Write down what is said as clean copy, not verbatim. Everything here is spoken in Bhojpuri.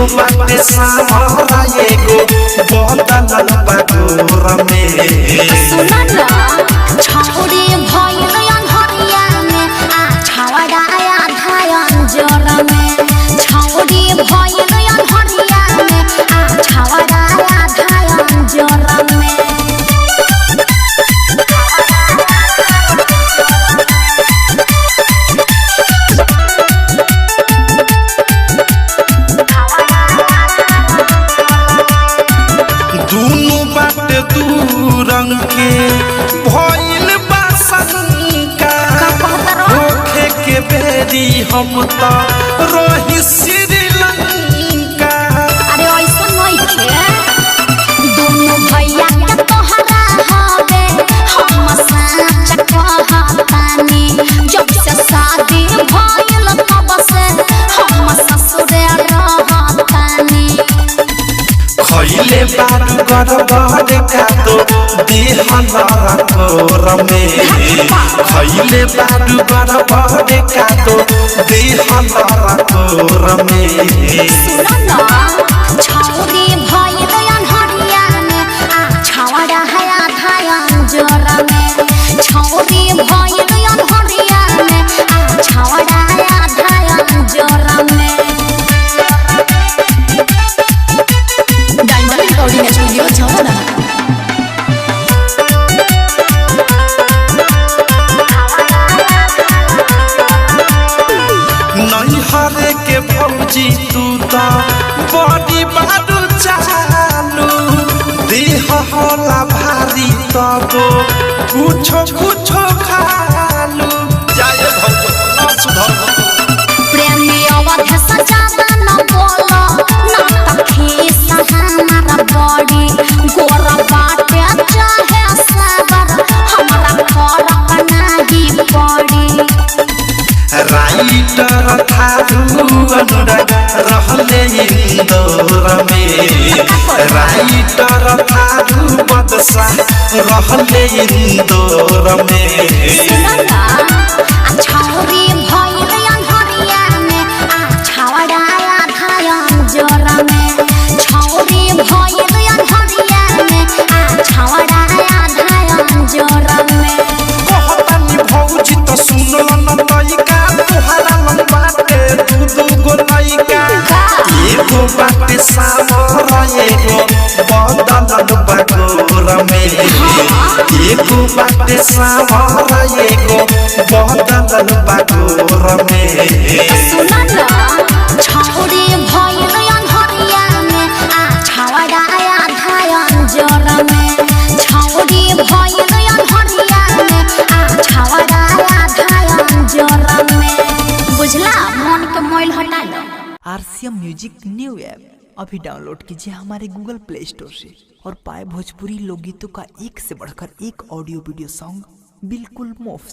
एगो बाटे सामरा एगो बदलल बागोर में सुना ना छौरी भइल अनहरिया में आ छौड़ा आधा अंजोर में छौरी भइल अनहरिया में आ छौड़ा आधा अंजोर में दूनु बाटे दू रंग के भइल बा शंका होखे के बेरी हम त रही श्रीलंका। अरे ऐसा नहीं थे दोनों भैया के तोहरा हवे हम सच कहतानी जब से शादी भइल तब से हम ससुरे रहतानी खइले बारू गरबर का तो देहलरा कोर में खइले बारू गरबर का तो देहलरा कोर में सुनो ना छौरी भइल अनहरिया में आ छौड़ा है आधा अंजोर में छौरी भइल अनहरिया में आ छौड़ा है आधा अंजोर में डायमंड रिकॉर्डिंग स्टूडियो छौड़ा नहीं हरे के भौजी तू तो बड़ी बारू चालू देह होला भारी तब कुछो कुछो खालू जाए भौजी ना सुधर प्रेमी अवध सजादा न बोलो ना तखीस हमारा बॉडी गोरा बाटे चाहे सागर हमारा फरक नहीं पड़ी राइटर थारू अनुराग रहले इंदौर में राइटर थारू बदसा रहले इंदौर में सुनो ना छौरी भइल अनहरिया में आ छौड़ा आधा अंजोर में छौरी भइल अनहरिया में आ छौड़ा आधा अंजोर में कहतानी भौजी त सुनल न लइका तोहरा मन बाटे दू गो लइका एगो बाटे सामरा एगो बदलल बागोर में एगो बाटे सामरा एगो बदलल बागोर में सुना ना छौरी भइल अनहरिया में आ छौड़ा आधा अंजोर में छौरी भइल अनहरिया में आ छौड़ा आधा अंजोर में बुझला मन के मोइल हटा लो। आरसीएम म्यूजिक न्यू ऐप अभी डाउनलोड कीजिए हमारे गूगल प्ले स्टोर से और पाए भोजपुरी लोकगीतों का एक से बढ़कर एक ऑडियो वीडियो सॉन्ग बिल्कुल मुफ्त।